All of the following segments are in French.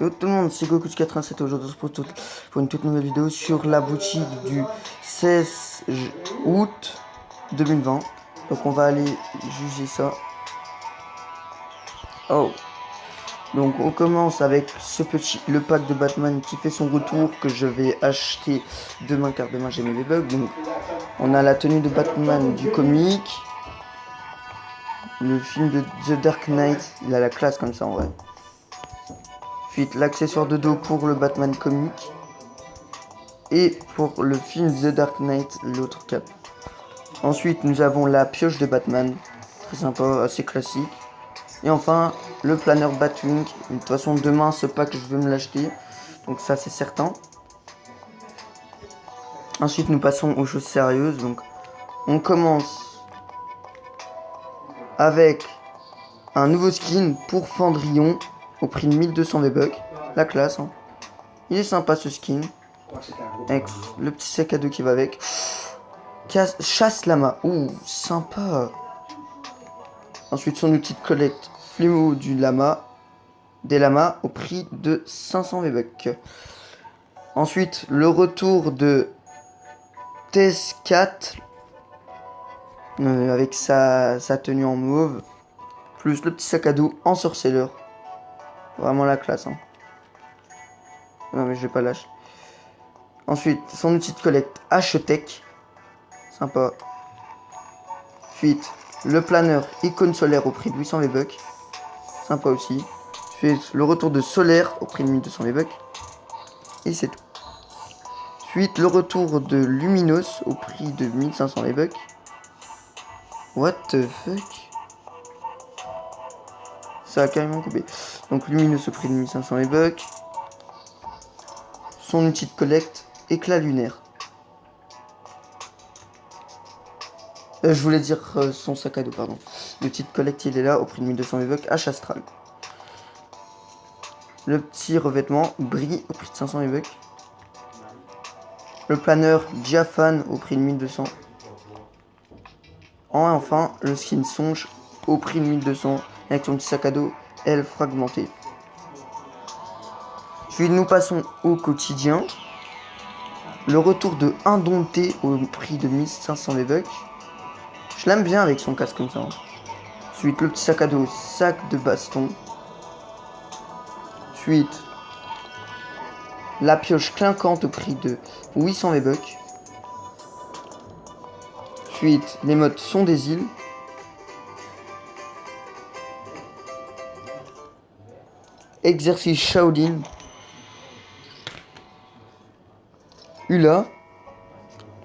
Yo tout le monde, c'est Goku87 aujourd'hui pour une toute nouvelle vidéo sur la boutique du 16 août 2020. Donc on va aller juger ça. Oh. Donc on commence avec le pack de Batman qui fait son retour que je vais acheter demain car demain j'ai mes bugs. Donc on a la tenue de Batman du comic. Le film de The Dark Knight, il a la classe comme ça en vrai. Ensuite, l'accessoire de dos pour le Batman comic. Et pour le film The Dark Knight, l'autre cap. Ensuite, nous avons la pioche de Batman. Très sympa, assez classique. Et enfin, le planeur Batwing. De toute façon, demain, ce pack, je vais me l'acheter. Donc ça, c'est certain. Ensuite, nous passons aux choses sérieuses. Donc, on commence avec un nouveau skin pour Fendrillon au prix de 1200 V-Bucks. La classe, hein. Il est sympa ce skin. Avec le petit sac à dos qui va avec. Chasse lama. Ouh, sympa. Ensuite, son outil de collecte. Fléau du lama. Des lamas au prix de 500 V-Bucks. Ensuite, le retour de Tez4. Avec sa tenue en mauve. Plus le petit sac à dos en sorceleur. Vraiment la classe, hein. Non mais je vais pas lâcher. Ensuite, son outil de collecte H-Tech. Sympa. Ensuite, le planeur icône solaire au prix de 800 V-Bucks. Sympa aussi. Ensuite, le retour de solaire au prix de 1200 V-Bucks. Et c'est tout. Ensuite, le retour de Luminos au prix de 1500 V-Bucks. What the fuck? Ça a carrément coupé. Donc Luminos au prix de 1500 V-Bucks. Son outil de collecte éclat lunaire. Je voulais dire son sac à dos, pardon. Le petit de collecte, il est là au prix de 1200 V-Bucks H Astral. Le petit revêtement brille au prix de 500 V-Bucks. Le planeur Diaphane au prix de 1200. Enfin, le skin Songe au prix de 1200 avec son petit sac à dos L fragmenté. Puis nous passons au quotidien. Le retour de Indompté au prix de 1500 V-Bucks. Je l'aime bien avec son casque comme ça. Ensuite, le petit sac à dos, sac de baston. Ensuite, la pioche clinquante au prix de 800 V-Bucks. Ensuite, les modes sont des îles. Exercice Shaolin. Hula.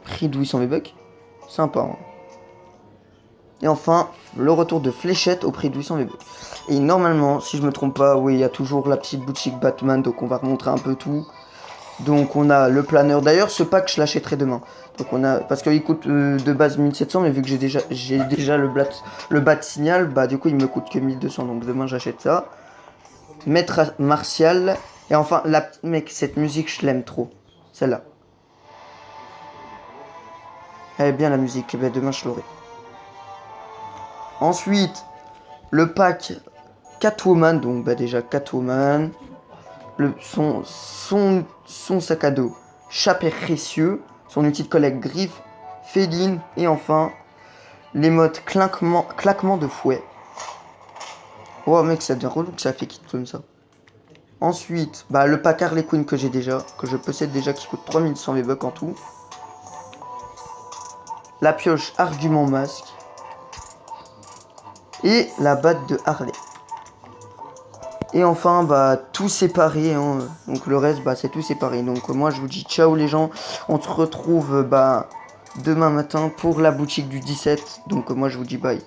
Prix de 800 V-Bucks. Sympa, hein. Et enfin, le retour de Fléchette au prix de 800 V-Bucks. Et normalement, si je me trompe pas, oui, il y a toujours la petite boutique Batman, donc on va remontrer un peu tout. Donc on a le planeur. D'ailleurs, ce pack, je l'achèterai demain. Donc on a, parce qu'il coûte de base 1700, mais vu que j'ai déjà le bat signal, bah du coup il me coûte que 1200. Donc demain j'achète ça. Maître martial. Et enfin, mec, cette musique, je l'aime trop. Celle-là. Elle est bien la musique. Et ben demain je l'aurai. Ensuite, le pack Catwoman, donc bah déjà Catwoman, son sac à dos Chapeau précieux, son outil de collecte griffe, féline, et enfin les modes claquement de fouet. Oh mec, ça devient relou que ça fait quitte comme ça. Ensuite, bah le pack Harley Quinn que je possède déjà, qui coûte 3100 V-Bucks en tout. La pioche Argument Masque. Et la batte de Harley. Et enfin, bah, tout séparé, hein. Donc le reste, bah, c'est tout séparé. Donc moi, je vous dis ciao les gens. On se retrouve, bah, demain matin pour la boutique du 17. Donc moi, je vous dis bye.